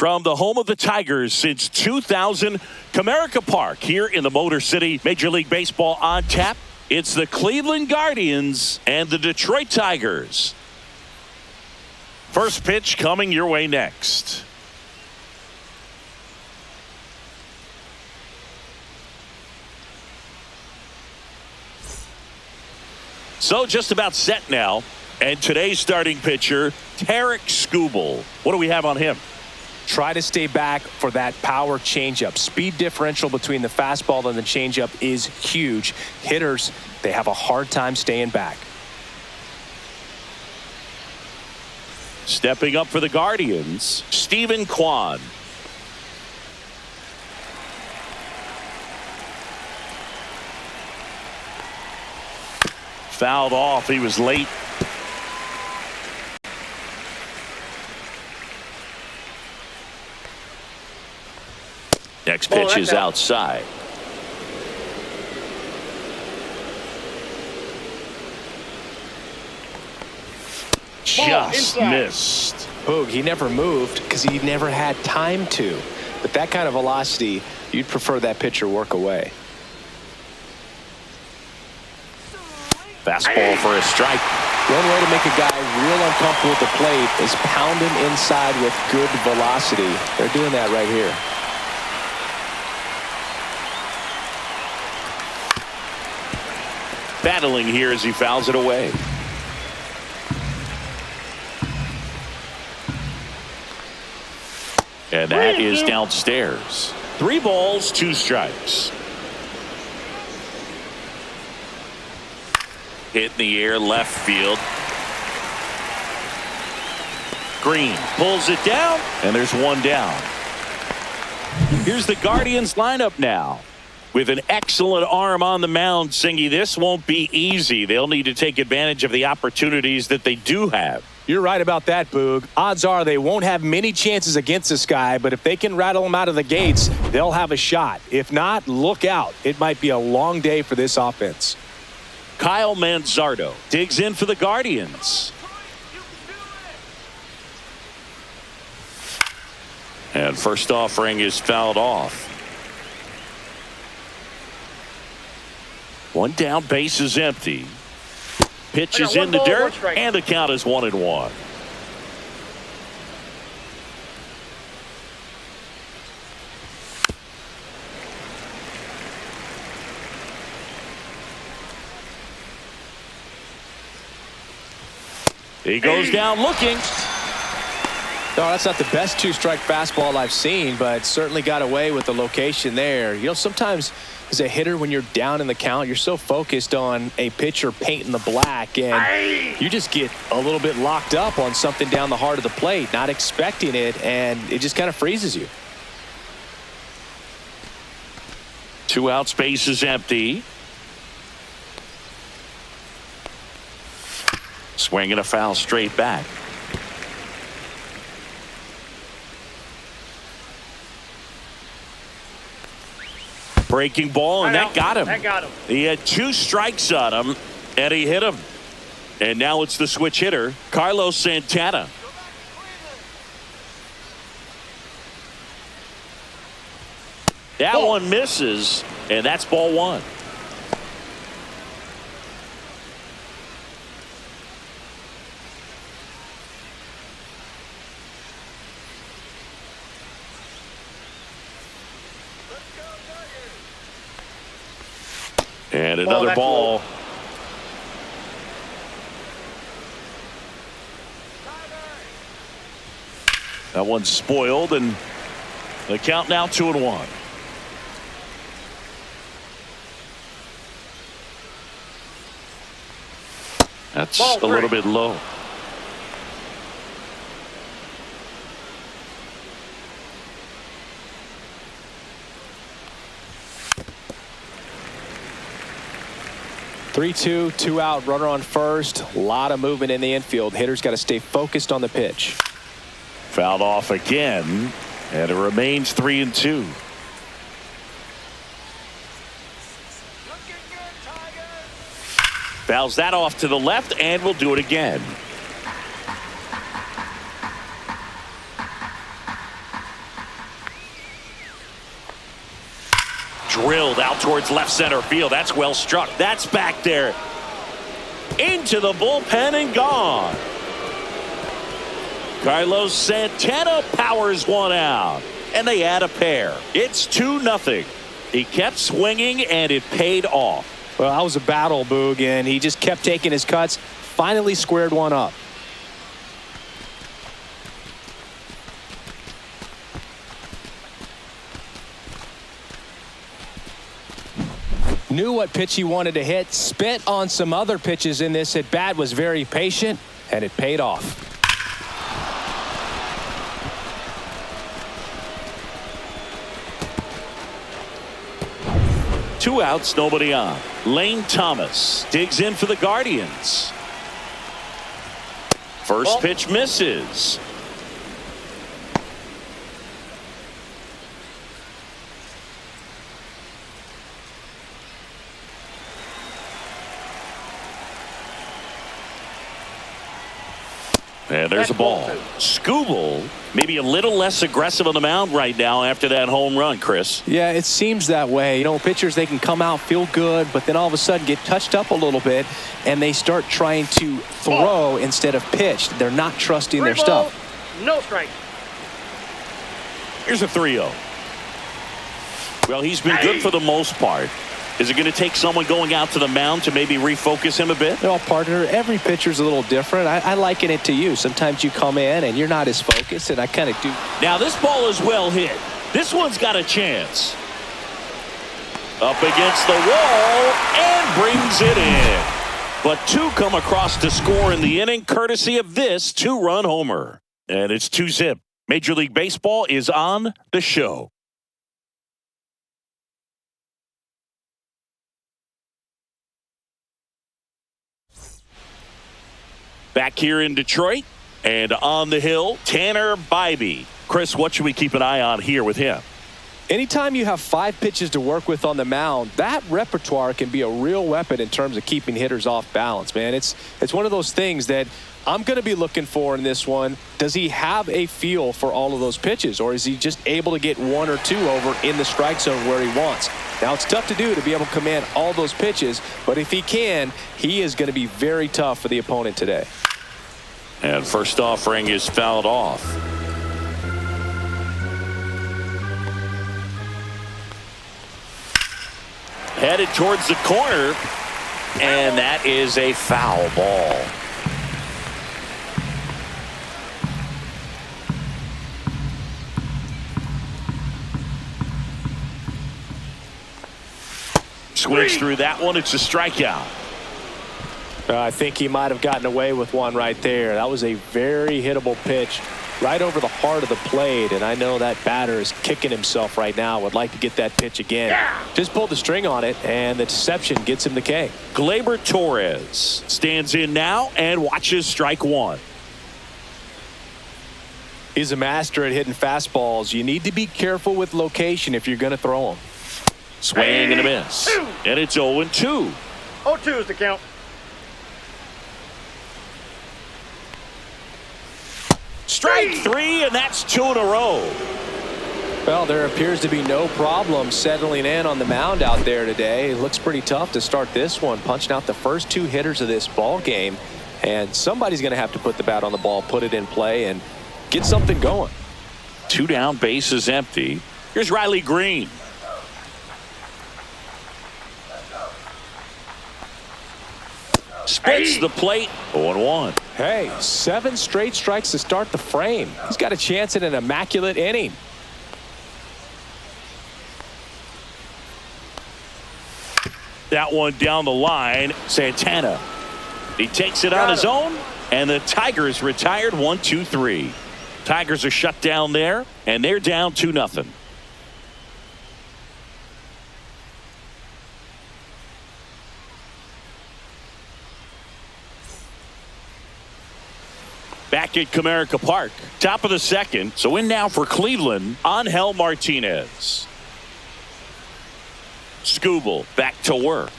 From the home of the Tigers since 2000, Comerica Park here in the Motor City. Major League Baseball on tap. It's the Cleveland Guardians and the Detroit Tigers. First pitch coming your way next. So just about set now. And today's starting pitcher, Tarek Skubal. What do we have on him? Try to stay back for that power changeup. Speed differential between the fastball and the changeup is huge. Hitters, they have a hard time staying back. Stepping up for the Guardians, Stephen Kwan. Fouled off. He was late. Next pitch is outside. Just missed. Boog, he never moved because he never had time to. But that kind of velocity, you'd prefer that pitcher work away. Fastball for a strike. One way to make a guy real uncomfortable at the plate is pound him inside with good velocity. They're doing that right here. Battling here as he fouls it away. And that is downstairs. 3 balls, 2 strikes. Hit in the air, left field. Green pulls it down, and there's 1 down. Here's the Guardians lineup now. With an excellent arm on the mound, Singy, this won't be easy. They'll need to take advantage of the opportunities that they do have. You're right about that, Boog. Odds are they won't have many chances against this guy, but if they can rattle him out of the gates, they'll have a shot. If not, look out. It might be a long day for this offense. Kyle Manzardo digs in for the Guardians. And first offering is fouled off. 1 down, base is empty. Pitch is in the dirt, and the count is 1-1. He goes down looking. No, that's not the best 2-strike fastball I've seen, but certainly got away with the location there. You know, sometimes as a hitter, when you're down in the count, you're so focused on a pitcher painting the black, and you just get a little bit locked up on something down the heart of the plate, not expecting it, and it just kind of freezes you. 2 outs, base is empty. Swinging a foul straight back. Breaking ball, and that got him. He had 2 strikes on him, and he hit him. And now it's the switch hitter, Carlos Santana. That one misses, and that's ball 1. And another ball. That one's spoiled, and the count now 2-1. That's a little bit low. Three-two, 2 out, runner on first. A lot of movement in the infield. Hitters got to stay focused on the pitch. Fouled off again, and it remains 3-2. Fouls that off to the left, and will do it again. drilled out towards left center field. That's well struck. That's back there into the bullpen and gone. Carlos Santana powers one out, and they add a pair. It's 2-0. He kept swinging, and it paid off. Well, that was a battle, Boog, and he just kept taking his cuts. Finally squared one up. Knew what pitch he wanted to hit. Spit on some other pitches in this at bat. Was very patient, and it paid off. Two outs, nobody on. Lane Thomas digs in for the Guardians. First pitch misses. And there's a ball. Skubal maybe a little less aggressive on the mound right now after that home run, Chris. Yeah, it seems that way. You know, pitchers, they can come out, feel good, but then all of a sudden get touched up a little bit, and they start trying to throw instead of pitch. They're not trusting their stuff. No strike. Here's a 3-0. Well, he's been good for the most part. Is it going to take someone going out to the mound to maybe refocus him a bit? Well, partner, every pitcher's a little different. I liken it to you. Sometimes you come in and you're not as focused, and I kind of do. Now, this ball is well hit. This one's got a chance. Up against the wall and brings it in. But two come across to score in the inning, courtesy of this two-run homer. And it's 2-0. Major League Baseball is on the show. Back here in Detroit and on the hill, Tanner Bybee. Chris, what should we keep an eye on here with him? Anytime you have 5 pitches to work with on the mound, that repertoire can be a real weapon in terms of keeping hitters off balance, man. It's one of those things that I'm going to be looking for in this one. Does he have a feel for all of those pitches, or is he just able to get 1 or 2 over in the strike zone where he wants? Now, it's tough to do to be able to command all those pitches, but if he can, he is going to be very tough for the opponent today. And first offering is fouled off. Headed towards the corner, and that is a foul ball. Swings through that one. It's a strikeout. I think he might have gotten away with one right there. That was a very hittable pitch right over the heart of the plate, and I know that batter is kicking himself right now. Would like to get that pitch again. Just pulled the string on it, and the deception gets him the K. Gleyber Torres stands in now and watches strike one. He's a master at hitting fastballs. You need to be careful with location if you're going to throw them. Swing and a miss. And it's 0-2. 0-2 is the count. Strike 3, and that's 2 in a row. Well, there appears to be no problem settling in on the mound out there today. It looks pretty tough to start this one, punching out the first 2 hitters of this ball game. And somebody's going to have to put the bat on the ball, put it in play, and get something going. 2 down, bases empty. Here's Riley Green. Splits the plate. 0-1. Hey, 7 straight strikes to start the frame. He's got a chance at an immaculate inning. That one down the line. Santana. He takes it on his own, and the Tigers retired 1-2-3. Tigers are shut down there, and they're down 2-0. Back at Comerica Park, top of the second. So in now for Cleveland, Angel Martinez. Skubal back to work.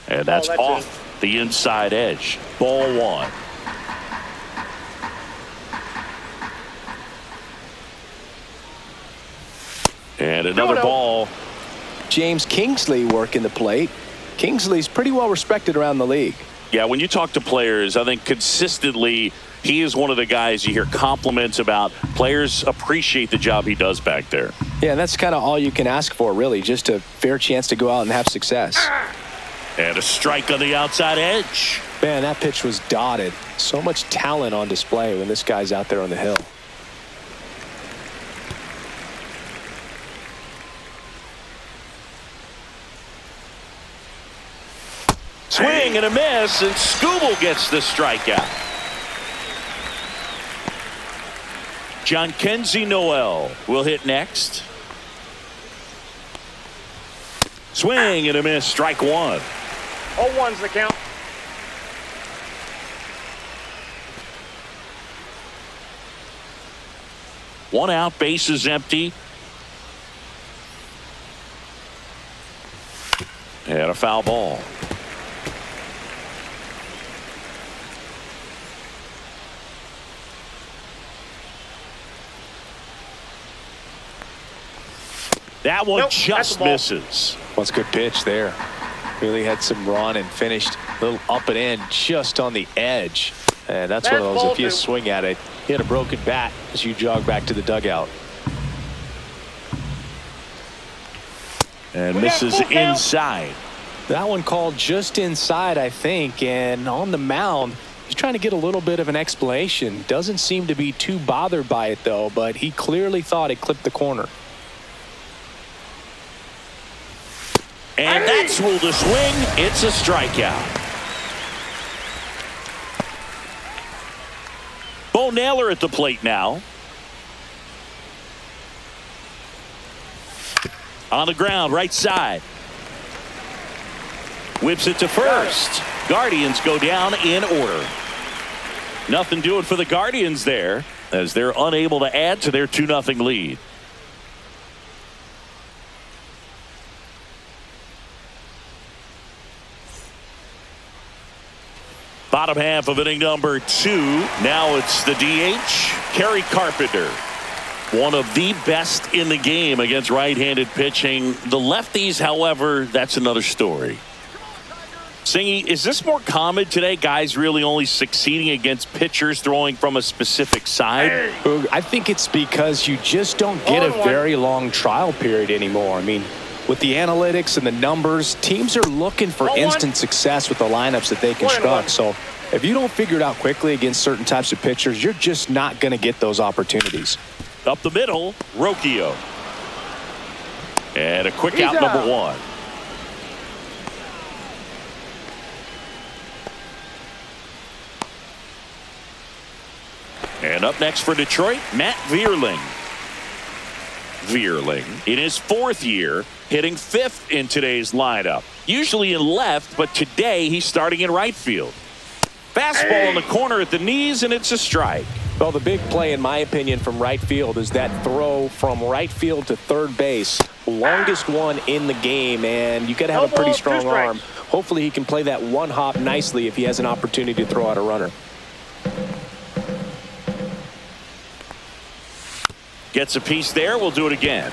And that's off the inside edge. Ball 1. And another ball. James Kingsley working the plate. Kingsley's pretty well respected around the league. Yeah, when you talk to players, I think consistently he is one of the guys you hear compliments about. Players appreciate the job he does back there. Yeah, and that's kind of all you can ask for, really, just a fair chance to go out and have success. And a strike on the outside edge. Man, that pitch was dotted. So much talent on display when this guy's out there on the hill. Swing and a miss, and Skubal gets the strikeout. Jhonkensy Noel will hit next. Swing and a miss, strike one. 0-1's the count. One out, bases empty. And a foul ball. That one just misses. Well, it's a good pitch there. Really had some run and finished a little up and in just on the edge. And that's one of those, if you swing at it, hit a broken bat as you jog back to the dugout. And misses inside. That one called just inside, I think. And on the mound, he's trying to get a little bit of an explanation. Doesn't seem to be too bothered by it, though. But he clearly thought it clipped the corner. And that's ruled a swing. It's a strikeout. Bo Naylor at the plate now. On the ground, right side. Whips it to first. Guardians go down in order. Nothing doing for the Guardians there as they're unable to add to their 2-0 lead. Bottom half of inning number 2. Now it's the DH, Kerry Carpenter. One of the best in the game against right-handed pitching. The lefties, however, that's another story. Singy, is this more common today? Guys really only succeeding against pitchers throwing from a specific side? I think it's because you just don't get a very long trial period anymore. I mean, with the analytics and the numbers, teams are looking for instant success with the lineups that they construct. So if you don't figure it out quickly against certain types of pitchers, you're just not going to get those opportunities. Up the middle, Rocchio. And a quick out, number 1. And up next for Detroit, Matt Vierling. Vierling in his 4th year, hitting 5th in today's lineup. Usually in left, but today he's starting in right field. Fastball in the corner at the knees, and it's a strike. Well, the big play, in my opinion, from right field is that throw from right field to third base. Longest one in the game, and you got to have a pretty strong arm. Hopefully he can play that one hop nicely if he has an opportunity to throw out a runner. Gets a piece there. We'll do it again.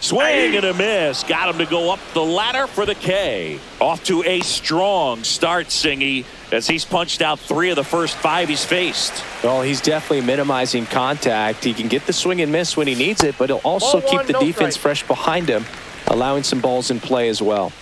Swing and a miss. Got him to go up the ladder for the K. Off to a strong start, Singy, as he's punched out 3 of the first 5 he's faced. Well, he's definitely minimizing contact. He can get the swing and miss when he needs it, but he'll also keep the defense fresh behind him, allowing some balls in play as well.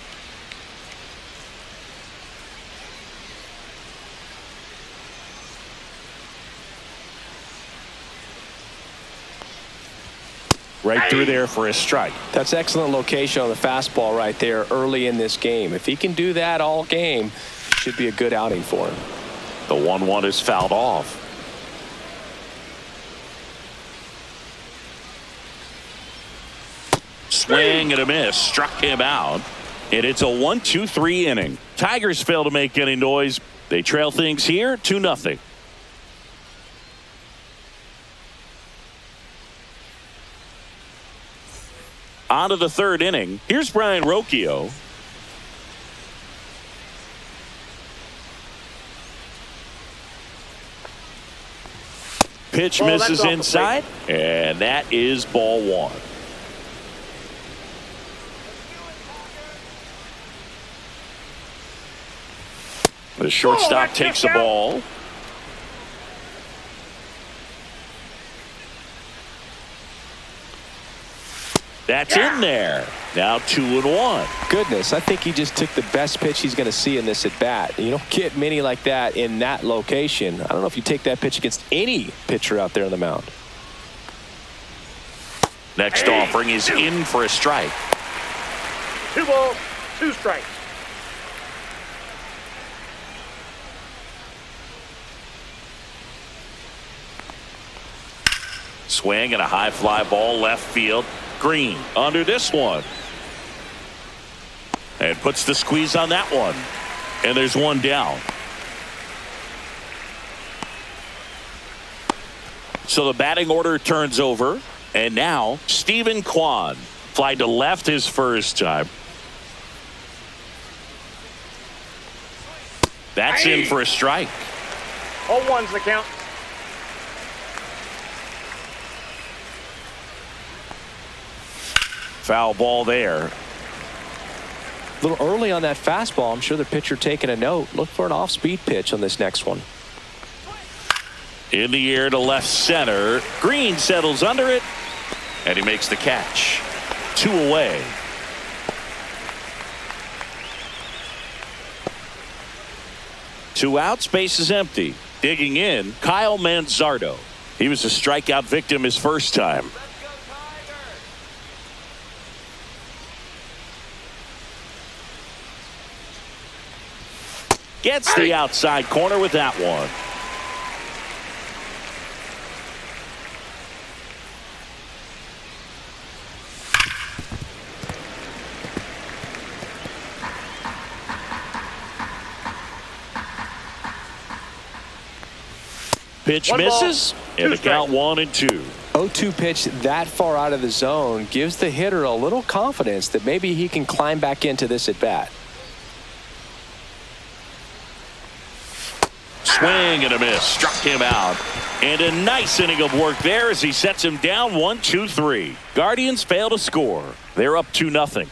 Right through there for a strike. That's excellent location on the fastball right there early in this game. If he can do that all game, it should be a good outing for him. The 1-1 is fouled off. Swing and a miss. Struck him out. And it's a 1-2-3 inning. Tigers fail to make any noise. They trail things here 2-0. On to the 3rd inning. Here's Brian Rocchio. Pitch Well, misses that's off the inside, and that is ball one. The shortstop takes the ball. That's in there. Now 2-1. Goodness, I think he just took the best pitch he's going to see in this at bat. You don't get many like that in that location. I don't know if you take that pitch against any pitcher out there on the mound. Next offering is in for a strike. 2 balls, 2 strikes. Swing and a high fly ball left field. Green under this one. And puts the squeeze on that one. And there's one down. So the batting order turns over. And now Stephen Kwan fly to left his first time. That's in for a strike. 0-1's the count. Foul ball there. A little early on that fastball. I'm sure the pitcher taking a note. Look for an off-speed pitch on this next one. In the air to left center. Green settles under it. And he makes the catch. 2 away. Two outs, base is empty. Digging in, Kyle Manzardo. He was a strikeout victim his first time. Gets the outside corner with that one. Pitch misses, and the count 1-2. 0-2 pitch that far out of the zone gives the hitter a little confidence that maybe he can climb back into this at bat. Swing and a miss. Struck him out. And a nice inning of work there as he sets him down 1-2-3. Guardians fail to score. They're up 2-0.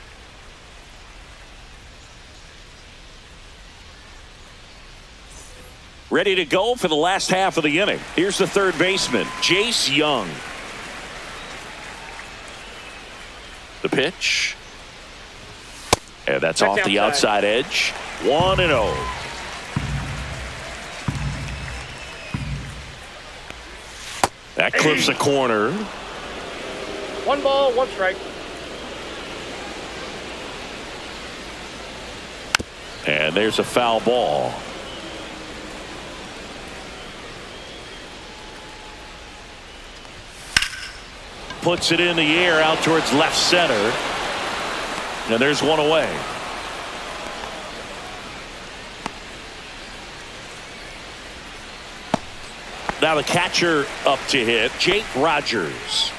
Ready to go for the last half of the inning. Here's the third baseman, Jace Young. The pitch. And that's off the outside edge. 1-0. That clips the corner. 1 ball, 1 strike. And there's a foul ball. Puts it in the air out towards left center. And there's one away. Now the catcher up to hit, Jake Rogers.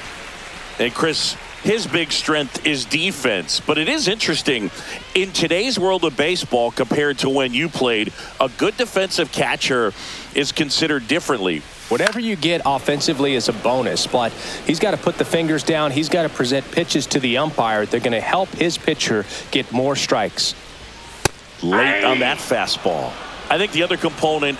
And Chris, his big strength is defense. But it is interesting, in today's world of baseball compared to when you played, a good defensive catcher is considered differently. Whatever you get offensively is a bonus, but he's got to put the fingers down. He's got to present pitches to the umpire. They're going to help his pitcher get more strikes. Late on that fastball. I think the other component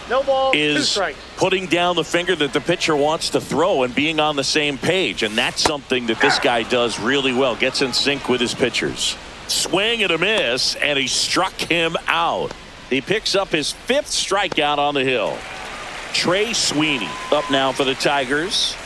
is putting down the finger that the pitcher wants to throw and being on the same page. And that's something that this guy does really well. Gets in sync with his pitchers. Swing and a miss, and he struck him out. He picks up his 5th strikeout on the hill. Trey Sweeney up now for the Tigers.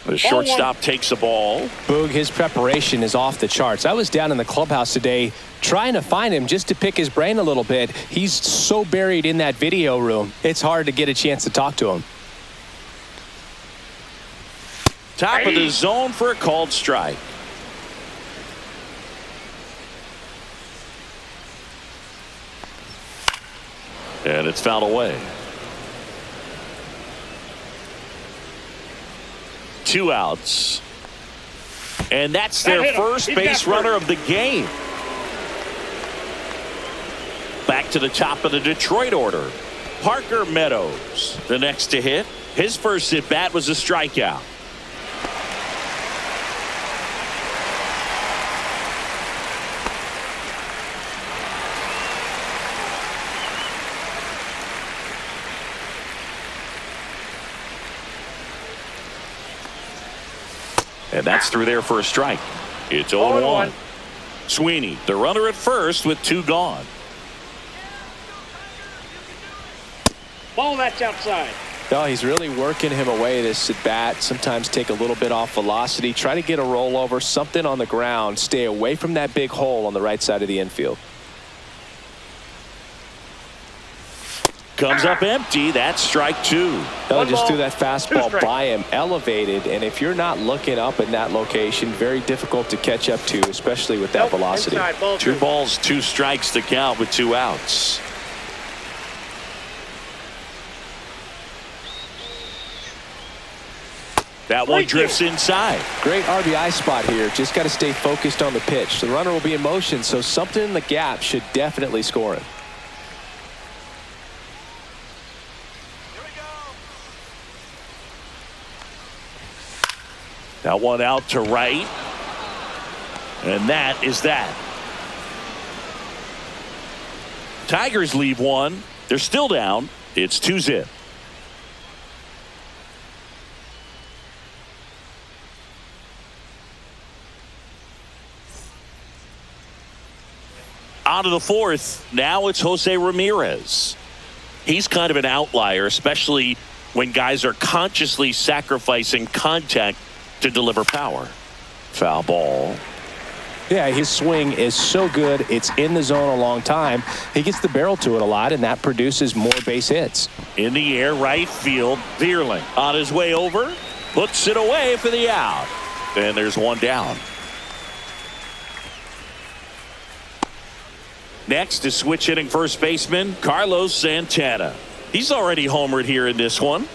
The shortstop takes the ball. Boog, his preparation is off the charts. I was down in the clubhouse today trying to find him just to pick his brain a little bit. He's so buried in that video room. It's hard to get a chance to talk to him. Top of the zone for a called strike. And it's fouled away. 2 outs. And that's their first base runner of the game. Back to the top of the Detroit order. Parker Meadows, the next to hit. His first at bat was a strikeout. And that's through there for a strike. It's 0-1. Sweeney, the runner at first with 2 gone. Ball that's outside. No, he's really working him away this at bat. Sometimes take a little bit off velocity. Try to get a rollover, something on the ground. Stay away from that big hole on the right side of the infield. Comes up empty. That's strike 2. Just threw that fastball by him, elevated, and if you're not looking up in that location, very difficult to catch up to, especially with that velocity. Inside, 2 balls, 2 strikes to count with 2 outs. That one drifts inside. Great RBI spot here. Just got to stay focused on the pitch. The runner will be in motion, so something in the gap should definitely score him. That one out to right. And that is that. Tigers leave 1. They're still down. It's 2-zip. On to the 4th. Now it's Jose Ramirez. He's kind of an outlier, especially when guys are consciously sacrificing contact to deliver power. Foul ball. Yeah, his swing is so good. It's in the zone a long time. He gets the barrel to it a lot, and that produces more base hits. In the air, right field. Vierling on his way over. Puts it away for the out. And there's 1 down. Next is switch hitting first baseman Carlos Santana. He's already homered here in this one.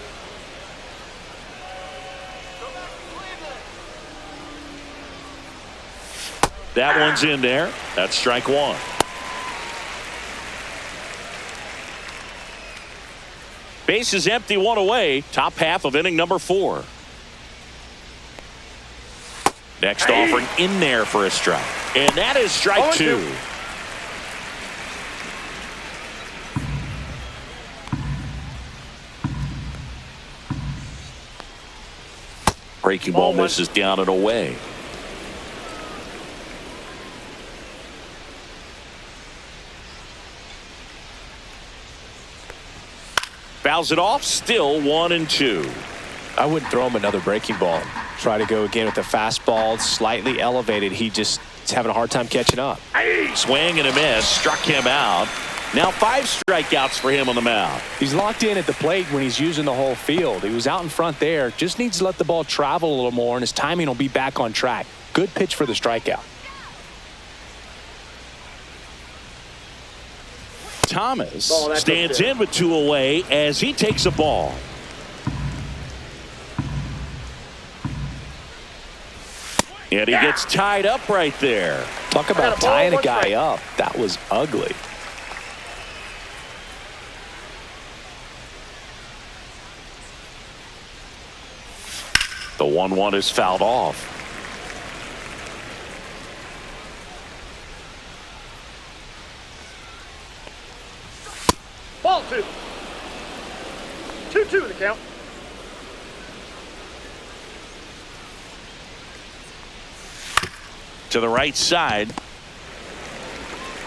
That one's in there. That's strike 1. Base is empty, 1 away. Top half of inning number 4. Next offering in there for a strike. And that is strike 2. Breaking ball misses down and away. Fouls it off. Still 1-2. I wouldn't throw him another breaking ball. Try to go again with the fastball, slightly elevated. He's having a hard time catching up. Swing and a miss. Struck him out. Now 5 strikeouts for him on the mound. He's locked in at the plate when he's using the whole field. He was out in front there. Just needs to let the ball travel a little more, and his timing will be back on track. Good pitch for the strikeout. Thomas stands in with 2 away as he takes a ball. And he gets tied up right there. Talk about tying a guy up. That was ugly. The 1-1 is fouled off. Ball 2. 2-2 the count. To the right side.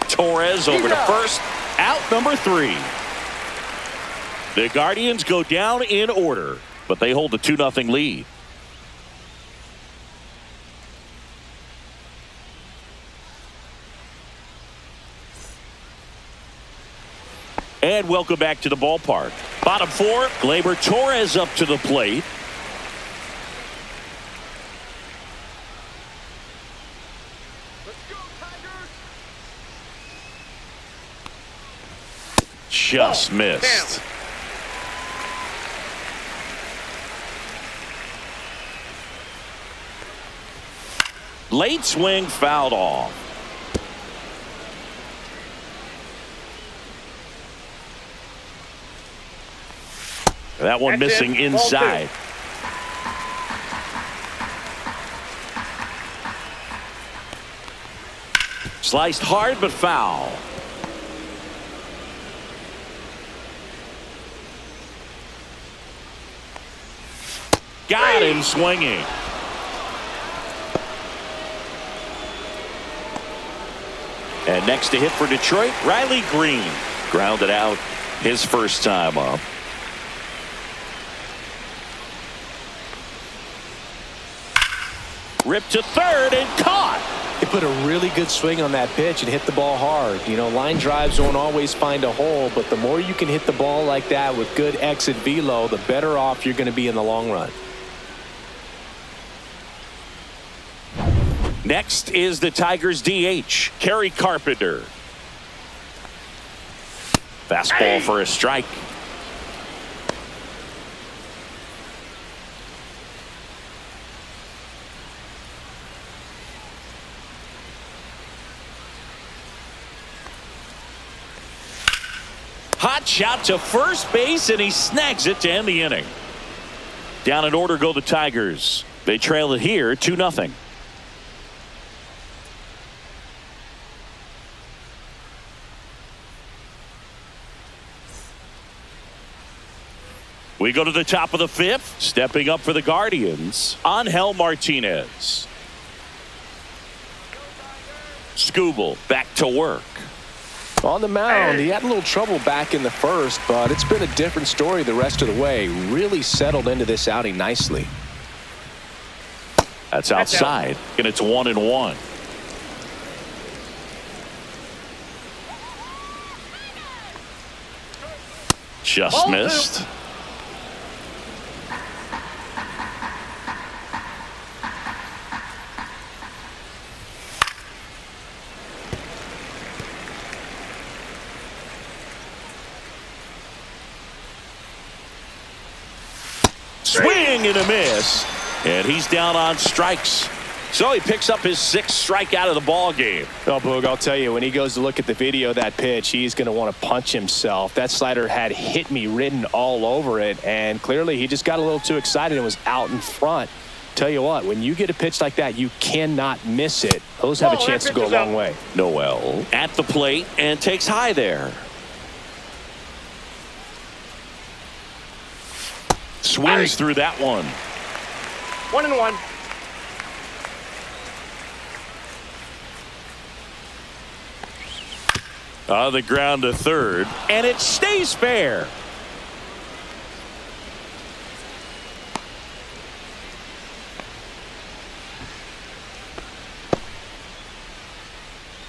Torres over to first. Out number 3. The Guardians go down in order, but they hold a 2-0 lead. And welcome back to the ballpark. Bottom 4, Gleyber Torres up to the plate. Just missed. Late swing fouled off. That one That's missing it. Ball inside. Sliced hard but foul. Got him swinging. And next to hit for Detroit, Riley Green. Grounded out his first time up. Ripped to third and caught. He put a really good swing on that pitch and hit the ball hard. You know, line drives don't always find a hole, but the more you can hit the ball like that with good exit velo, the better off you're going to be in the long run. Next is the Tigers DH, Kerry Carpenter. Fastball for a strike. Hot shot to first base, and he snags it to end the inning. Down in order go the Tigers. They trail it here 2-0. We go to the top of the fifth. Stepping up for the Guardians, Angel Martinez. Skubal back to work. On the mound, he had a little trouble back in the first, but it's been a different story the rest of the way. Really settled into this outing nicely. That's outside, and it's 1-1. Just missed. Swing and a miss, and he's down on strikes. So he picks up his 6th strikeout of the ball game. Oh, Boog, I'll tell you, when he goes to look at the video of that pitch, he's going to want to punch himself. That slider had hit me written all over it, and clearly he just got a little too excited and was out in front. Tell you what, when you get a pitch like that, you cannot miss it. Those have a chance to go a long way. Noel at the plate and takes high there. Swings through that one. 1-1. On the ground to third, and it stays fair.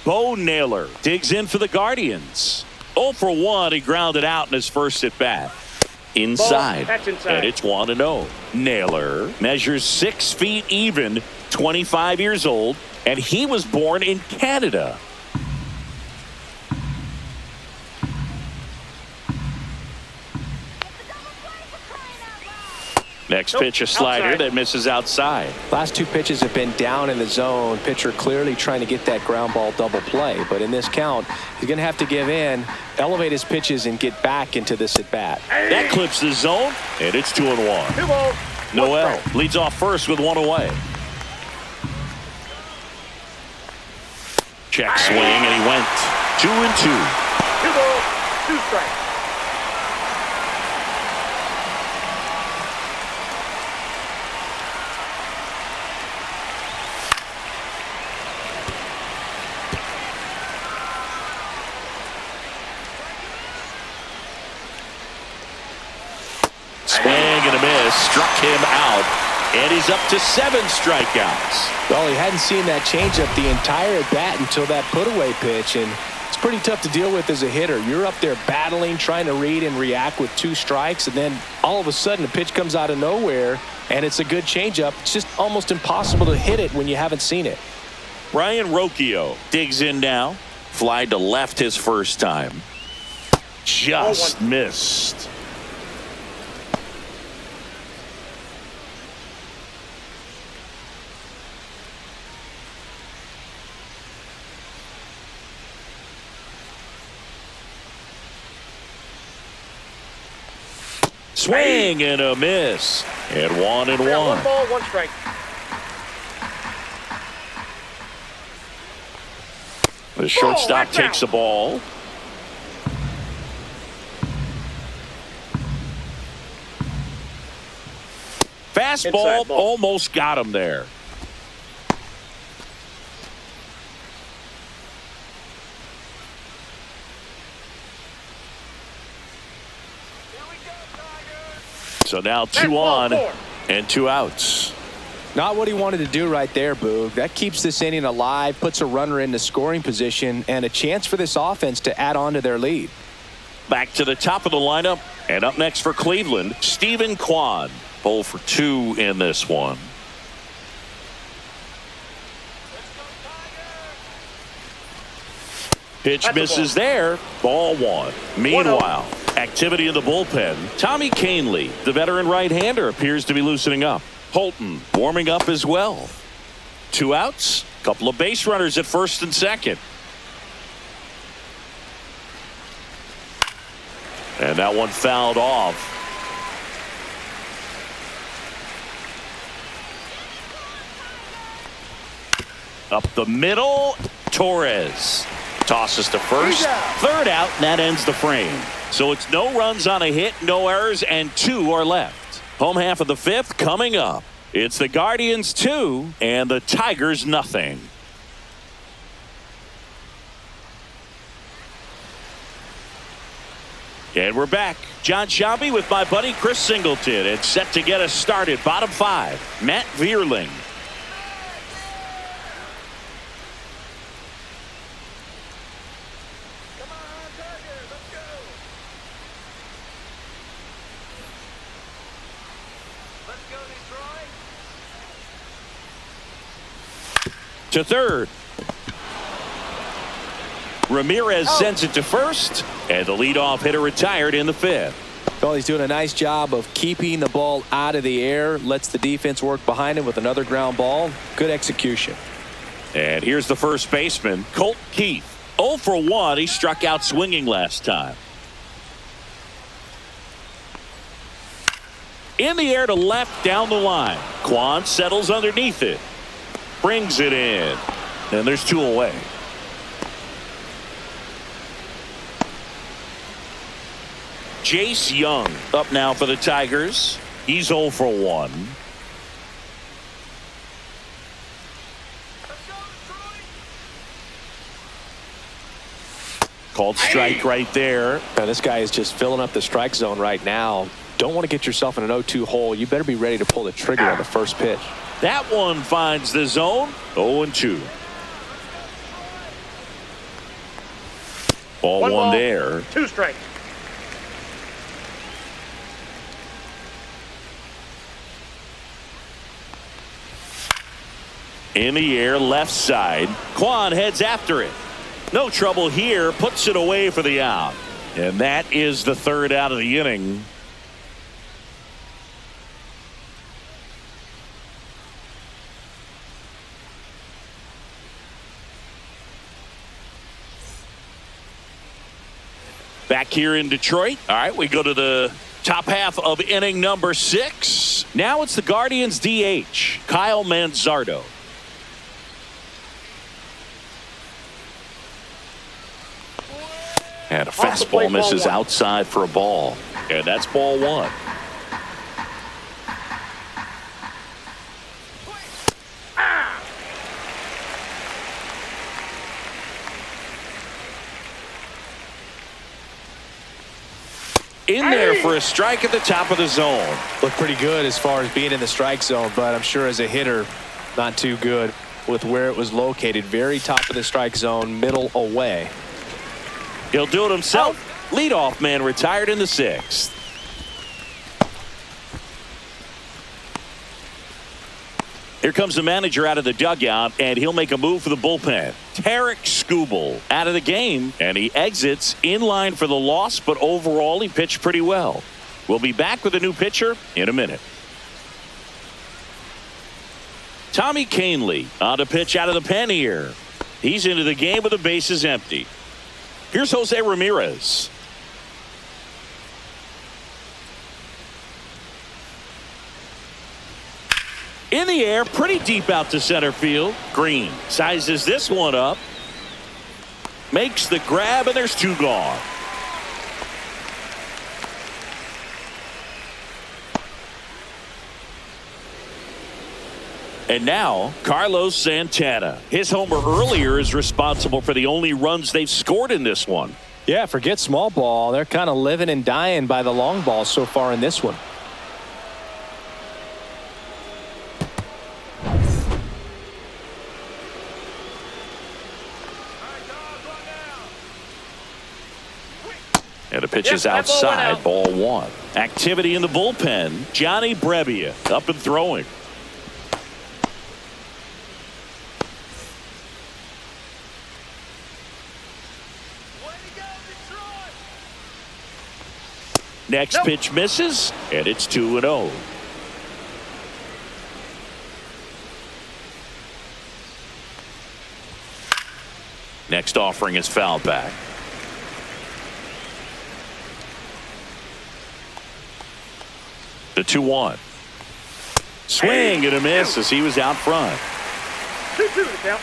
Bo Naylor digs in for the Guardians. 0 for 1, he grounded out in his first at bat. Inside. That's inside. And it's 1-0. Naylor measures 6 feet even, 25 years old, and he was born in Canada. Next pitch, a slider that misses outside. Last 2 pitches have been down in the zone. Pitcher clearly trying to get that ground ball double play. But in this count, he's going to have to give in, elevate his pitches, and get back into this at bat. That clips the zone, and it's 2-1. 2 balls. Noel leads off first with 1 away. Check swing, and he went 2-2. 2 balls, 2 strikes. Swing and a miss, struck him out, and he's up to 7 strikeouts. Well, he hadn't seen that changeup the entire at bat until that put-away pitch, and it's pretty tough to deal with as a hitter. You're up there battling, trying to read and react with 2 strikes, and then all of a sudden a pitch comes out of nowhere, and it's a good changeup. It's just almost impossible to hit it when you haven't seen it. Brian Rocchio digs in now. Fly to left his first time. Just missed. Swing and a miss. And 1-1. 1 ball, 1 strike. The shortstop right takes the ball. Fastball almost got him there. So now 2 on and 2 outs. Not what he wanted to do right there, Boog. That keeps this inning alive, puts a runner into scoring position, and a chance for this offense to add on to their lead. Back to the top of the lineup, and up next for Cleveland, Steven Kwan. 0 for 2 in this one. Pitch misses there. Ball 1. Meanwhile, activity in the bullpen. Tommy Kahnle, the veteran right-hander, appears to be loosening up. Holton warming up as well. 2 outs. Couple of base runners at first and second. And that one fouled off. Up the middle, Torres tosses to first. 3rd out, and that ends the frame. So it's no runs on a hit, no errors, and 2 are left. Home half of the 5th coming up. It's the Guardians 2 and the Tigers nothing. And we're back. John Shelby with my buddy Chris Singleton. It's set to get us started. Bottom 5. Matt Vierling. To third. Ramirez sends it to first, and the leadoff hitter retired in the 5th. Well, he's doing a nice job of keeping the ball out of the air, lets the defense work behind him with another ground ball. Good execution. And here's the first baseman, Colt Keith. 0 for 1. He struck out swinging last time. In the air to left down the line. Kwan settles underneath it. Brings it in. And there's 2 away. Jace Young up now for the Tigers. He's 0 for 1. Called strike right there. Now, this guy is just filling up the strike zone right now. Don't want to get yourself in an 0-2 hole. You better be ready to pull the trigger on the first pitch. That one finds the zone. 0-2. Ball 1 there. 2 strikes. In the air, left side. Kwan heads after it. No trouble here. Puts it away for the out. And that is the 3rd out of the inning. Back here in Detroit. All right, we go to the top half of inning number 6. Now it's the Guardians DH, Kyle Manzardo. And a fastball misses outside for a ball. And that's ball 1. In there for a strike at the top of the zone. Looked pretty good as far as being in the strike zone, but I'm sure as a hitter, not too good with where it was located. Very top of the strike zone, middle away. He'll do it himself. Leadoff man retired in the 6th. Here comes the manager out of the dugout, and he'll make a move for the bullpen. Tarek Skubal out of the game, and he exits in line for the loss, but overall he pitched pretty well. We'll be back with a new pitcher in a minute. Tommy Kahnle on to pitch out of the pen here. He's into the game with the bases empty. Here's Jose Ramirez. In the air, pretty deep out to center field. Green sizes this one up. Makes the grab, and there's 2 gone. And now, Carlos Santana. His homer earlier is responsible for the only runs they've scored in this one. Yeah, forget small ball. They're kind of living and dying by the long ball so far in this one. And the pitch is outside, ball 1. Activity in the bullpen. Johnny Brebbia up and throwing. Next pitch misses, and it's 2-0. Next offering is fouled back. The 2-1. Swing and a miss as he was out front. 2-2 to count.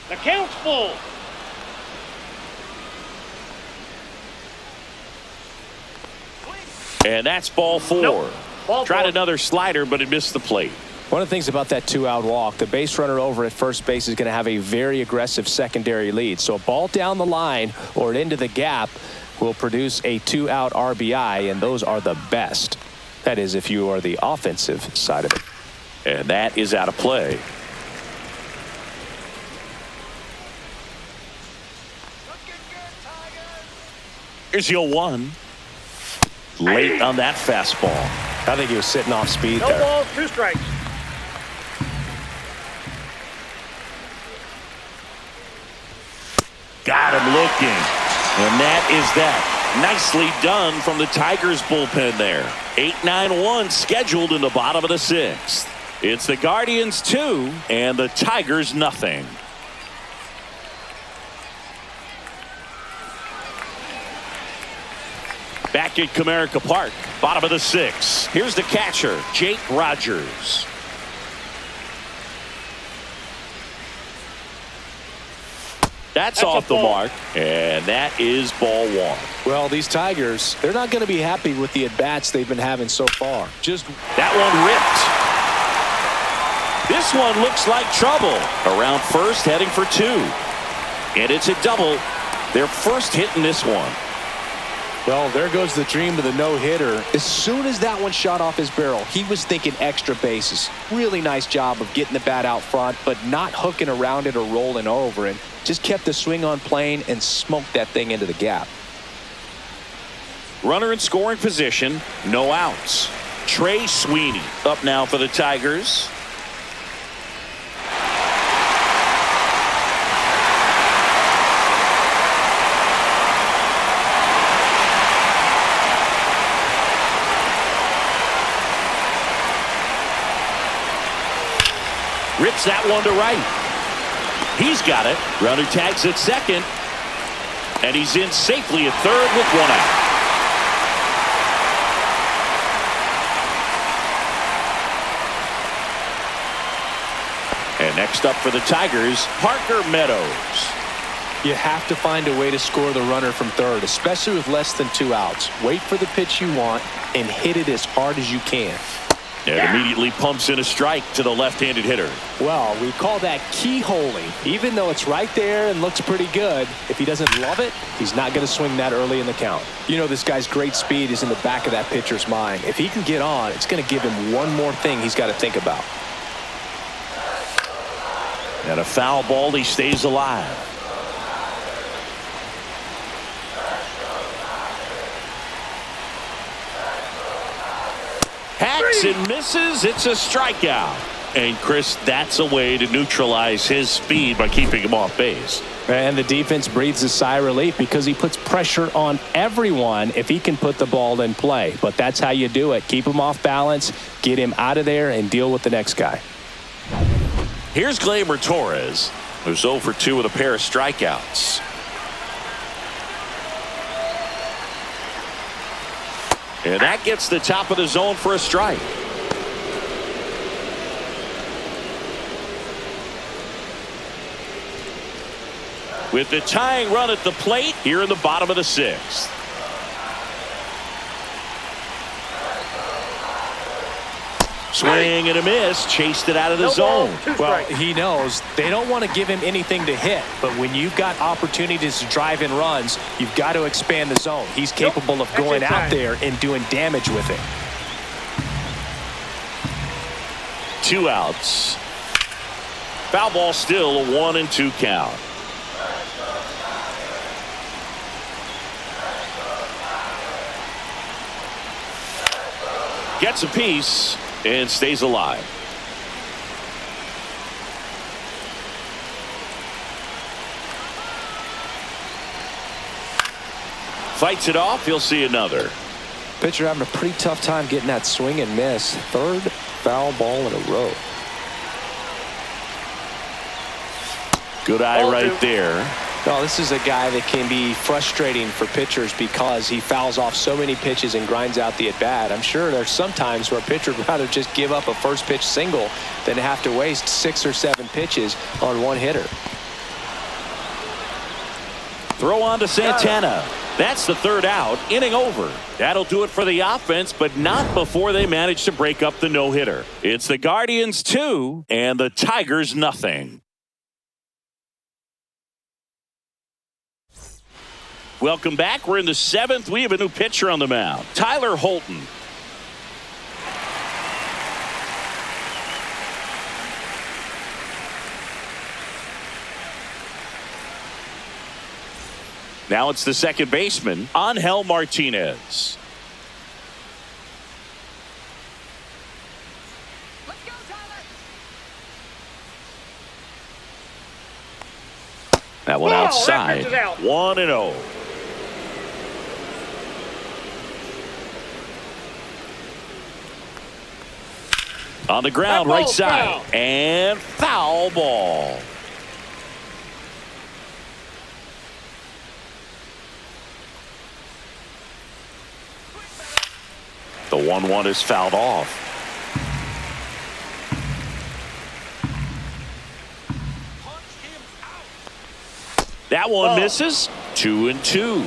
The count's full. And that's ball 4. Nope. Ball Tried 4. another slider, but it missed the plate. One of the things about that 2-out walk, the base runner over at first base is going to have a very aggressive secondary lead. So a ball down the line or into the gap will produce a 2-out RBI, and those are the best. That is, if you are the offensive side of it. And that is out of play. Here's your 1. Late on that fastball. I think he was sitting off speed No there. balls, 2 strikes. Got him looking. And that is that. Nicely done from the Tigers bullpen there. 8-9-1 scheduled in the bottom of the 6th. It's the Guardians 2 and the Tigers nothing. Back at Comerica Park, bottom of the 6th. Here's the catcher, Jake Rogers. That's off the mark, and that is ball 1. Well, these Tigers, they're not going to be happy with the at-bats they've been having so far. Just that one ripped. This one looks like trouble. Around first, heading for 2. And it's a double. Their first hit in this one. well, there goes the dream of the no-hitter. As soon as that one shot off his barrel, he was thinking extra bases. Really nice job of getting the bat out front, but not hooking around it or rolling over it. Just kept the swing on plane and smoked that thing into the gap. Runner in scoring position, no outs. Trey Sweeney up now for the Tigers. Rips that one to right. He's got it. Runner tags at second. And he's in safely at third with one out. And next up for the Tigers, Parker Meadows. You have to find a way to score the runner from third, especially with less than 2 outs. Wait for the pitch you want and hit it as hard as you can. And immediately pumps in a strike to the left-handed hitter. Well, we call that keyholing. Even though it's right there and looks pretty good, if he doesn't love it, he's not going to swing that early in the count. You know, this guy's great speed is in the back of that pitcher's mind. If he can get on, it's going to give him one more thing he's got to think about. And a foul ball, he stays alive. Hacks and misses. It's a strikeout. And Chris, that's a way to neutralize his speed by keeping him off base. And the defense breathes a sigh of relief because he puts pressure on everyone if he can put the ball in play. But that's how you do it. Keep him off balance, get him out of there, and deal with the next guy. Here's Gleyber Torres, who's 0 for 2 with a pair of strikeouts. And that gets the top of the zone for a strike. With the tying run at the plate here in the bottom of the sixth. Swing and a miss, chased it out of the zone. Well, he knows they don't want to give him anything to hit, but when you've got opportunities to drive in runs, you've got to expand the zone. He's capable of going out there and doing damage with it. 2 outs. Foul ball, still a 1-2 count. Gets a piece and stays alive. Fights it off. He'll see another. Pitcher having a pretty tough time getting that swing and miss. 3rd foul ball in a row. Good eye right there. No, this is a guy that can be frustrating for pitchers because he fouls off so many pitches and grinds out the at-bat. I'm sure there's some times where a pitcher would rather just give up a first pitch single than have to waste 6 or 7 pitches on one hitter. Throw on to Santana. That's the 3rd out. Inning over. That'll do it for the offense, but not before they manage to break up the no-hitter. It's the Guardians 2 and the Tigers nothing. Welcome back. We're in the 7th. We have a new pitcher on the mound, Tyler Holton. Now it's the second baseman, Angel Martinez. Let's go, Tyler. That one outside. That out. 1-0. On the ground, right side. Foul. And foul ball. The 1-1 is fouled off. That one misses. 2-2.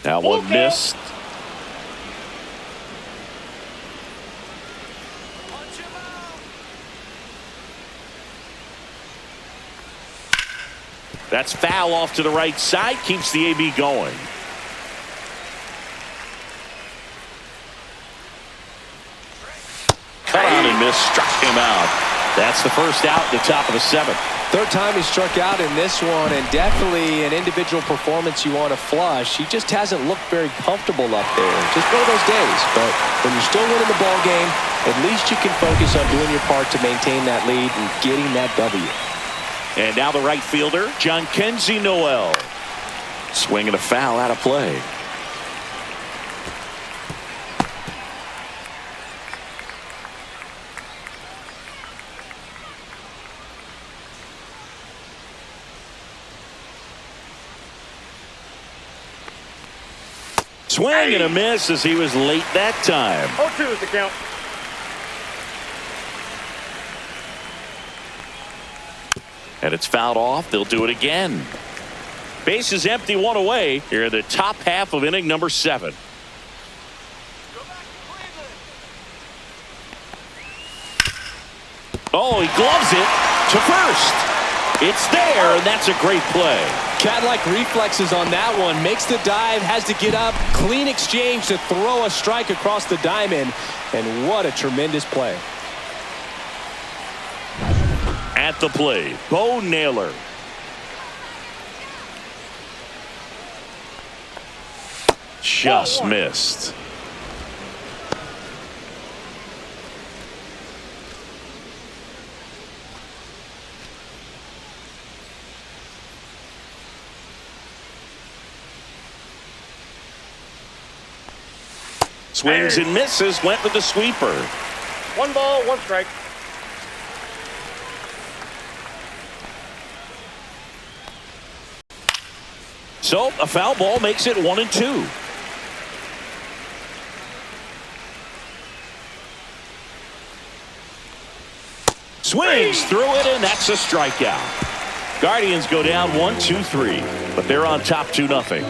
That one missed. That's foul off to the right side. Keeps the AB going. Cut on and missed. Struck him out. That's the first out at the top of the 7th. 3rd time he struck out in this one, and definitely an individual performance you want to flush. He just hasn't looked very comfortable up there. Just one of those days. But when you're still winning the ball game, at least you can focus on doing your part to maintain that lead and getting that W. And now the right fielder, Jhonkensy Noel. Swinging a foul out of play. Swing and a miss as he was late that time. 0-2 is the count. And it's fouled off. They'll do it again. Base is empty, 1 away. Here in the top half of inning number 7. Oh, he gloves it to first. It's there, and that's a great play. Cat-like reflexes on that one. Makes the dive, has to get up. Clean exchange to throw a strike across the diamond. And what a tremendous play. At the plate, Bo Naylor. Just missed. Swings and misses, went with the sweeper. 1 ball, 1 strike. So a foul ball makes it 1-2. Swings through it, and that's a strikeout. Guardians go down 1-2-3, but they're on top 2-0.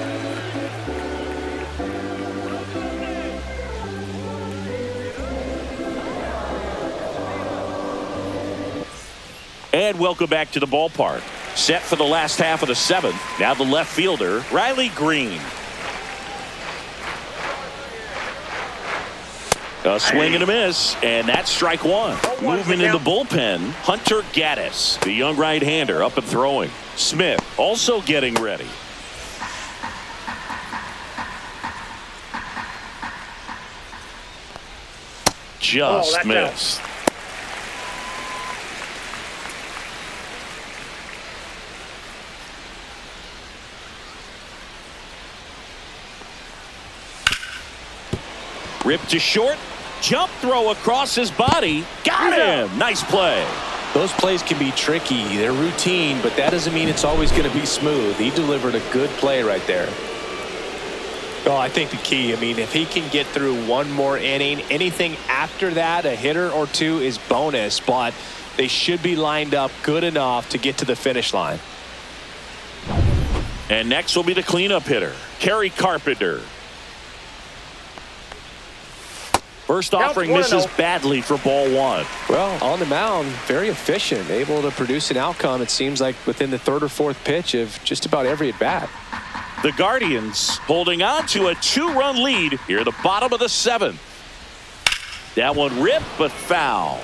And welcome back to the ballpark. Set for the last half of the seventh. Now the left fielder, Riley Green. A swing and a miss, and that's strike one. Movement in the bullpen, Hunter Gaddis, the young right-hander, up and throwing. Smith also getting ready. Just missed. Ripped to short. Jump throw across his body. Got him. Nice play. Those plays can be tricky. They're routine, but that doesn't mean it's always going to be smooth. He delivered a good play right there. Oh, I think the key, if he can get through one more inning, anything after that, a hitter or two is bonus, but they should be lined up good enough to get to the finish line. And next will be the cleanup hitter, Kerry Carpenter. First offering misses badly for ball one. Well, on the mound, very efficient, able to produce an outcome, it seems like, within the third or fourth pitch of just about every at-bat. The Guardians holding on to a 2-run lead here at the bottom of the seventh. That one ripped, but foul.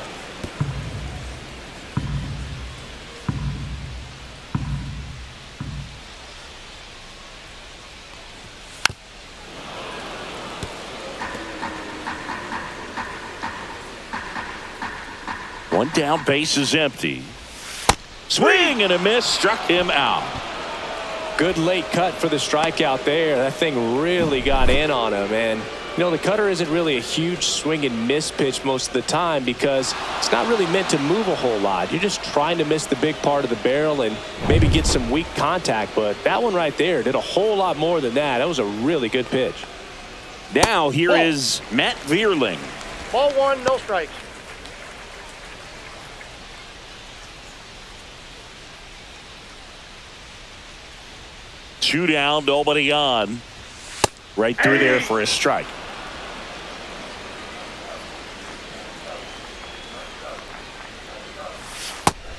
One down, base is empty. Swing and a miss, struck him out. Good late cut for the strikeout there. That thing really got in on him. And, the cutter isn't really a huge swing and miss pitch most of the time because it's not really meant to move a whole lot. You're just trying to miss the big part of the barrel and maybe get some weak contact. But that one right there did a whole lot more than that. That was a really good pitch. Now here is Matt Vierling. Ball one, no strikes. Two down, nobody on. Right through there for a strike.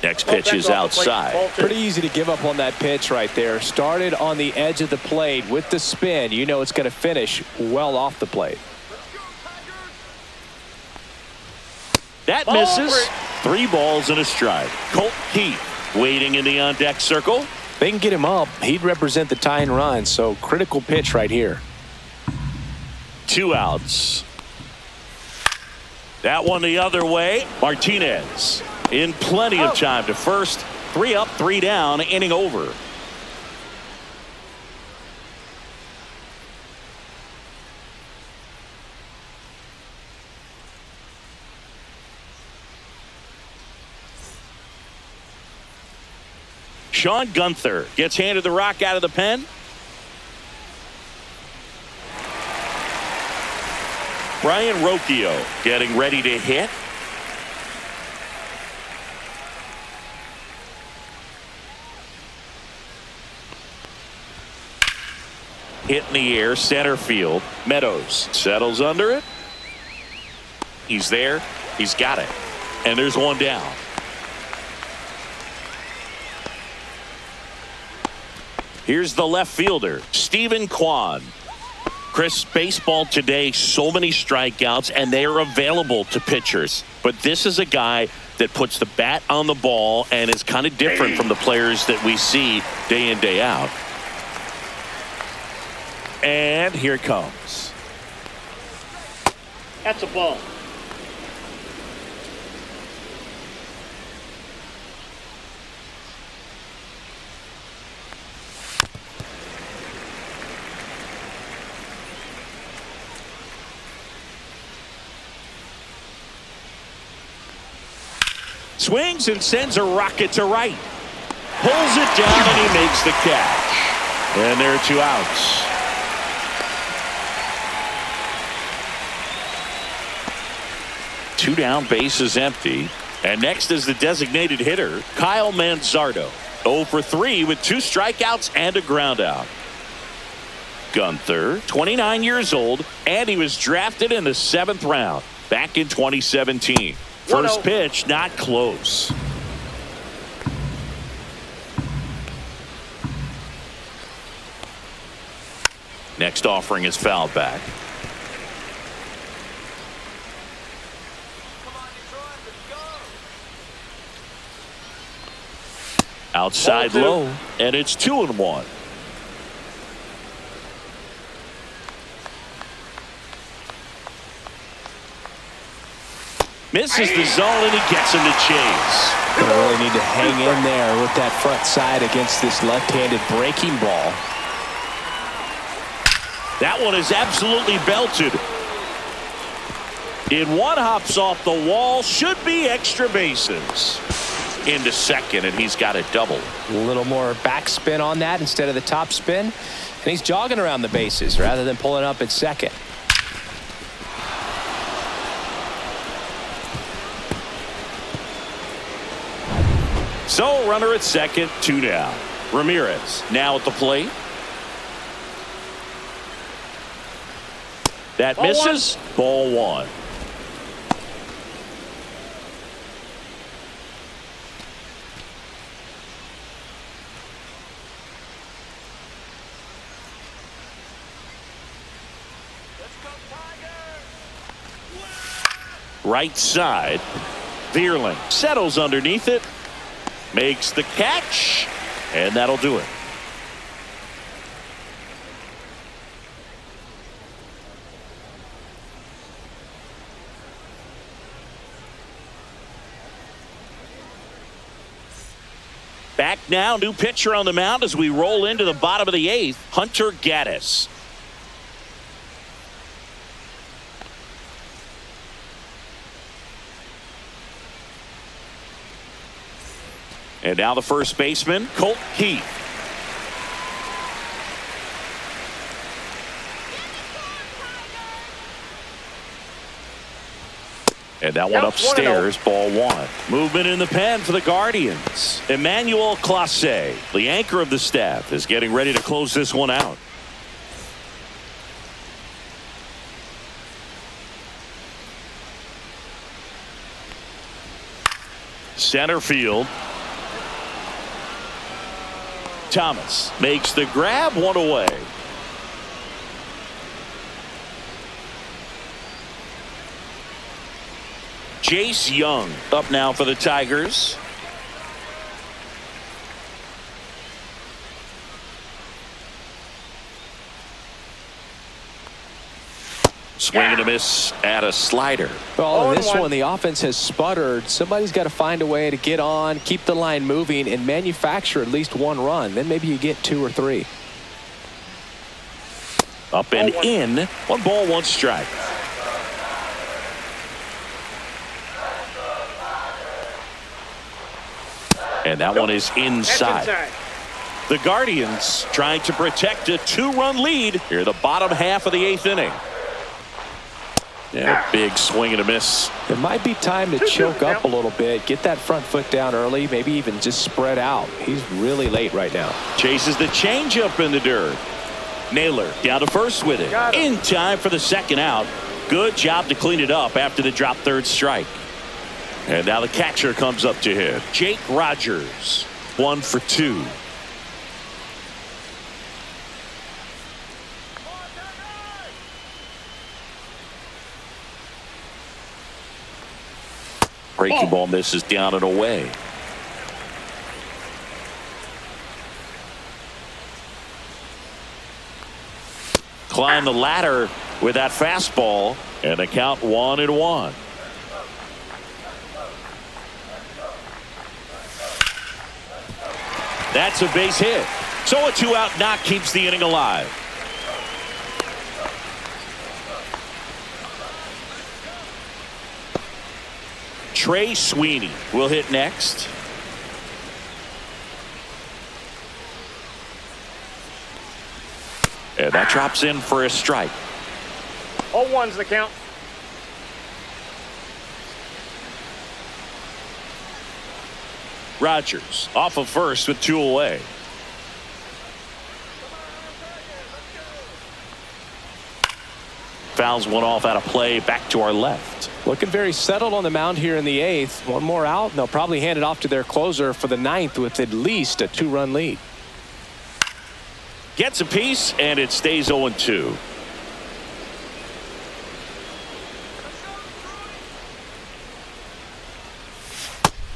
Next pitch is outside. Pretty easy to give up on that pitch right there. Started on the edge of the plate with the spin. It's going to finish well off the plate. That misses. 3 balls and a strike. Colt Keith waiting in the on-deck circle. They can get him up. He'd represent the tying run, so critical pitch right here. 2 outs. That one the other way. Martinez in plenty of time to first. 3 up, 3 down, inning over. Sean Gunther gets handed the rock out of the pen. Brian Rocchio getting ready to hit. Hit in the air, center field. Meadows settles under it. He's there. He's got it. And there's one down. Here's the left fielder, Stephen Kwan. Chris, baseball today, so many strikeouts, and they are available to pitchers. But this is a guy that puts the bat on the ball and is kind of different from the players that we see day in, day out. And here it comes. That's a ball. Swings and sends a rocket to right. Pulls it down and he makes the catch. And there are 2 outs. Two down, bases empty. And next is the designated hitter, Kyle Manzardo. 0 for 3 with 2 strikeouts and a ground out. Gunther, 29 years old, and he was drafted in the 7th round back in 2017. First pitch, not close. Next offering is fouled back. Outside low, and it's 2-1. Misses the zone, and he gets him to chase. They really need to hang in there with that front side against this left-handed breaking ball. That one is absolutely belted. In one, hops off the wall, should be extra bases. Into second, and he's got a double. A little more backspin on that instead of the top spin, and he's jogging around the bases rather than pulling up at second. So runner at second, 2 down. Ramirez now at the plate. That misses. Ball 1. Right side. Vierling settles underneath it. Makes the catch. And that'll do it. Back now, new pitcher on the mound as we roll into the bottom of the 8th, Hunter Gaddis. And now the first baseman, Colt Keith. And that one upstairs, ball 1. Movement in the pen for the Guardians. Emmanuel Clase, the anchor of the staff, is getting ready to close this one out. Center field. Thomas makes the grab, 1 away. Jace Young up now for the Tigers. Swing and a miss at a slider. Well, in this one, the offense has sputtered. Somebody's got to find a way to get on, keep the line moving, and manufacture at least 1 run. Then maybe you get 2 or 3. Up and in. 1 ball, 1 strike. And that one is inside. The Guardians trying to protect a 2-run lead here in the bottom half of the 8th inning. Yeah, big swing and a miss. It might be time to choke up a little bit, get that front foot down early, maybe even just spread out. He's really late right now. Chases the changeup in the dirt. Naylor down to first with it. In time for the 2nd out. Good job to clean it up after the drop 3rd strike. And now the catcher comes up to hit. Jake Rogers, 1 for 2. Breaking ball misses down and away. Climb the ladder with that fastball, and the count 1-1. That's a base hit. So a 2-out knock keeps the inning alive. Trey Sweeney will hit next. And that drops in for a strike. 0-1's the count. Rogers off of first with 2 away. Fouls one off out of play, back to our left. Looking very settled on the mound here in the 8th. One more out, and they'll probably hand it off to their closer for the 9th with at least a 2-run lead. Gets a piece, and it stays 0-2.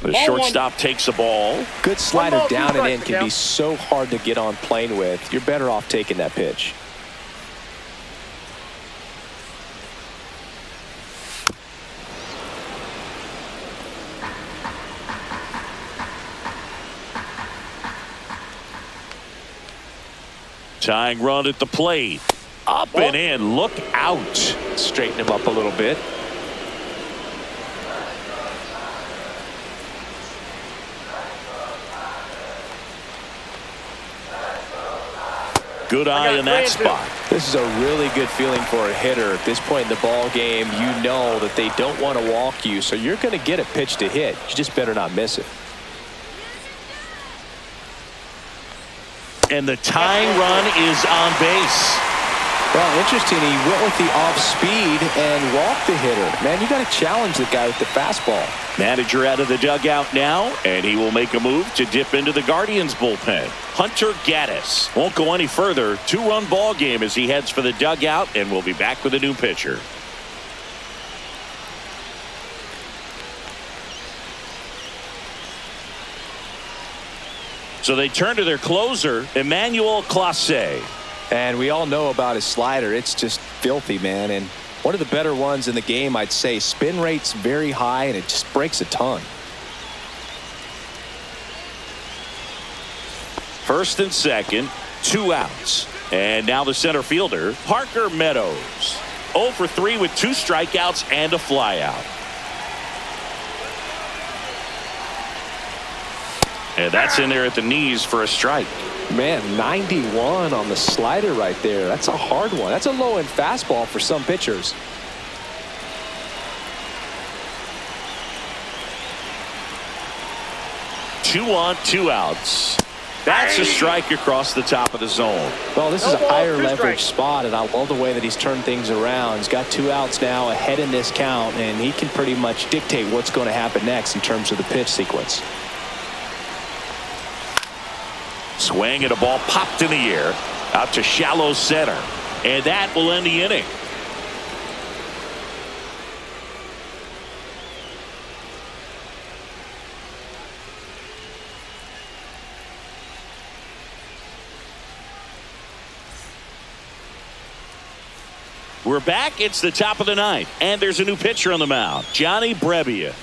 The shortstop takes the ball. Good slider ball, down and in strikes, can be so hard to get on plane with. You're better off taking that pitch. Tying run at the plate. Up and in. Look out. Straighten him up a little bit. Good eye in that spot. This is a really good feeling for a hitter. At this point in the ball game, you know that they don't want to walk you, so you're going to get a pitch to hit. You just better not miss it. And the tying run is on base. Well, interesting. He went with the off speed and walked the hitter. Man, you got to challenge the guy with the fastball. Manager out of the dugout now, and he will make a move to dip into the Guardians bullpen. Hunter Gaddis won't go any further. 2-run ball game as he heads for the dugout, and we'll be back with a new pitcher. So they turn to their closer, Emmanuel Clase. And we all know about his slider. It's just filthy, man. And one of the better ones in the game, I'd say. Spin rate's very high, and it just breaks a ton. First and second, 2 outs. And now the center fielder, Parker Meadows. 0 for 3 with 2 strikeouts and a flyout. And that's in there at the knees for a strike. Man, 91 on the slider right there. That's a hard one. That's a low-end fastball for some pitchers. Two on, 2 outs. That's a strike across the top of the zone. Well, this is a higher leverage spot, and I love the way that he's turned things around. He's got 2 outs now ahead in this count, and he can pretty much dictate what's going to happen next in terms of the pitch sequence. Swing and a ball popped in the air out to shallow center, and that will end the inning. We're back. It's the top of the 9th, and there's a new pitcher on the mound, Johnny Brebbia.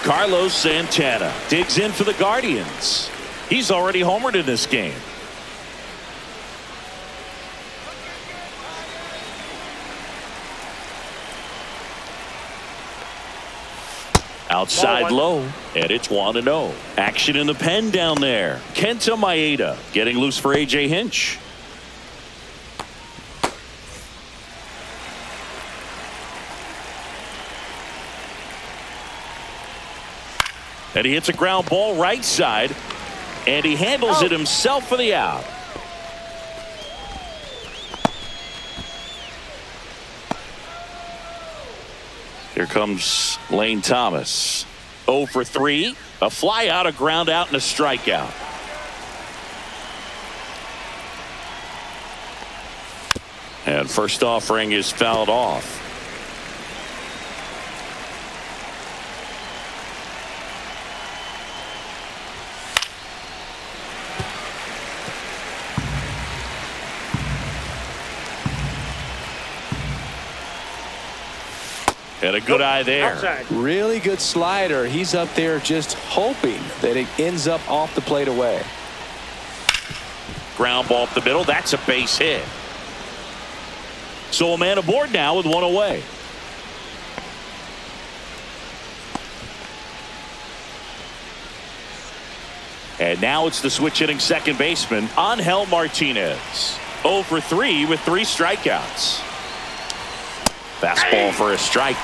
Carlos Santana digs in for the Guardians. He's already homered in this game. Outside low, and it's 1-0. Action in the pen down there. Kenta Maeda getting loose for A.J. Hinch. And he hits a ground ball right side, and he handles it himself for the out. Here comes Lane Thomas. 0 for 3. A fly out, a ground out, and a strikeout. And first offering is fouled off. And a good eye there. Outside. Really good slider. He's up there just hoping that it ends up off the plate away. Ground ball up the middle. That's a base hit. So a man aboard now with 1 away. And now it's the switch hitting second baseman, Angel Martinez. 0 for 3 with 3 strikeouts. Fastball for a strike.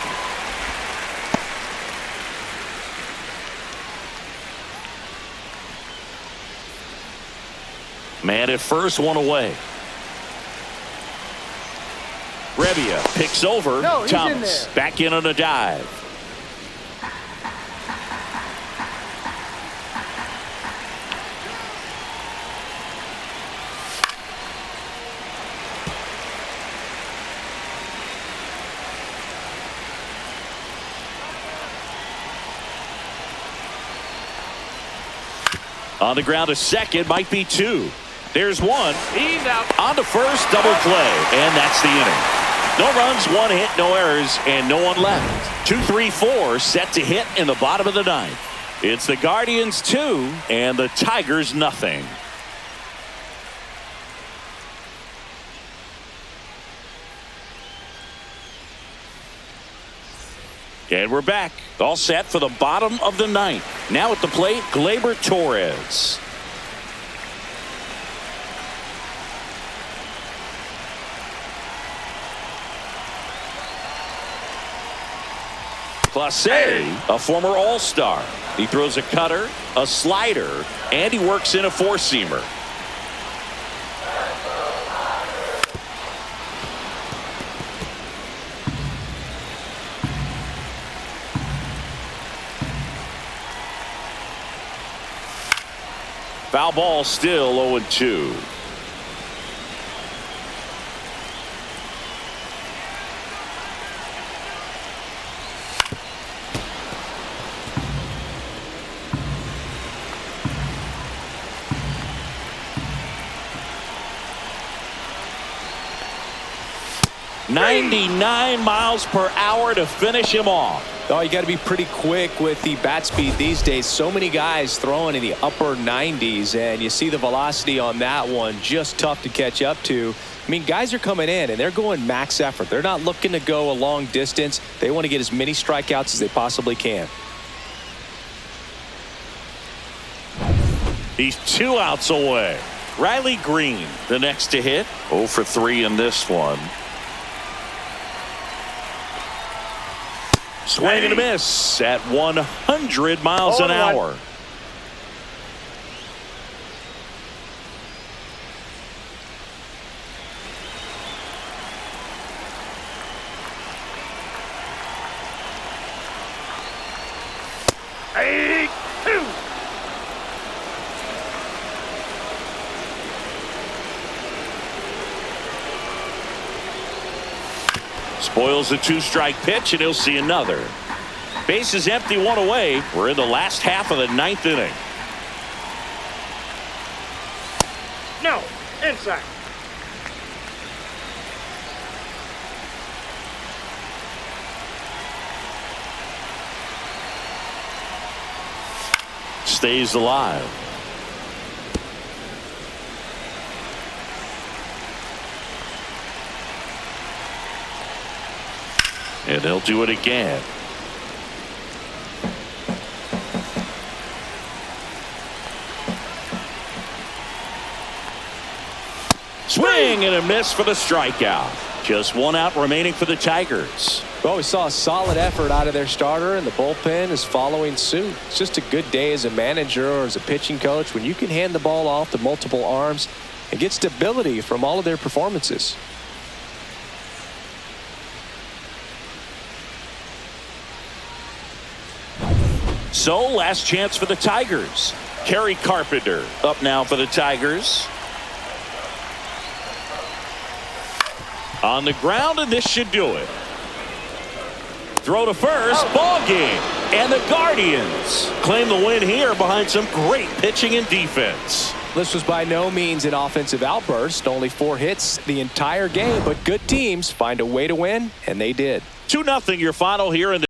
Man at first, 1 away. Rebbia picks over Thomas. Back in on a dive. On the ground to second, might be 2. There's 1. He's out. On to first, double play, and that's the inning. No runs, 1 hit, no errors, and no one left. 2, 3, 4 set to hit in the bottom of the 9th. It's the Guardians 2 and the Tigers nothing. And we're back. All set for the bottom of the 9th. Now at the plate, Gleyber Torres. Clase, a former All-Star. He throws a cutter, a slider, and he works in a 4-seamer. Foul ball, still 0-2. .99 miles per hour to finish him off. Oh, you got to be pretty quick with the bat speed these days. So many guys throwing in the upper 90s, and you see the velocity on that one, just tough to catch up to. I mean, guys are coming in and they're going max effort. They're not looking to go a long distance. They want to get as many strikeouts as they possibly can. He's 2 outs away. Riley Green, the next to hit. 0 for 3 in this one. Swing and a miss at 100 miles an hour. Spoils the 2-strike pitch, and he'll see another. Base is empty, 1 away. We're in the last half of the 9th inning. No, inside. Stays alive. And they'll do it again. Swing and a miss for the strikeout. Just 1 out remaining for the Tigers. Well, we saw a solid effort out of their starter, and the bullpen is following suit. It's just a good day as a manager or as a pitching coach when you can hand the ball off to multiple arms and get stability from all of their performances. So, last chance for the Tigers. Kerry Carpenter up now for the Tigers. On the ground, and this should do it. Throw to first, ball game. And the Guardians claim the win here behind some great pitching and defense. This was by no means an offensive outburst. Only 4 hits the entire game, but good teams find a way to win, and they did. 2-0 your final here in the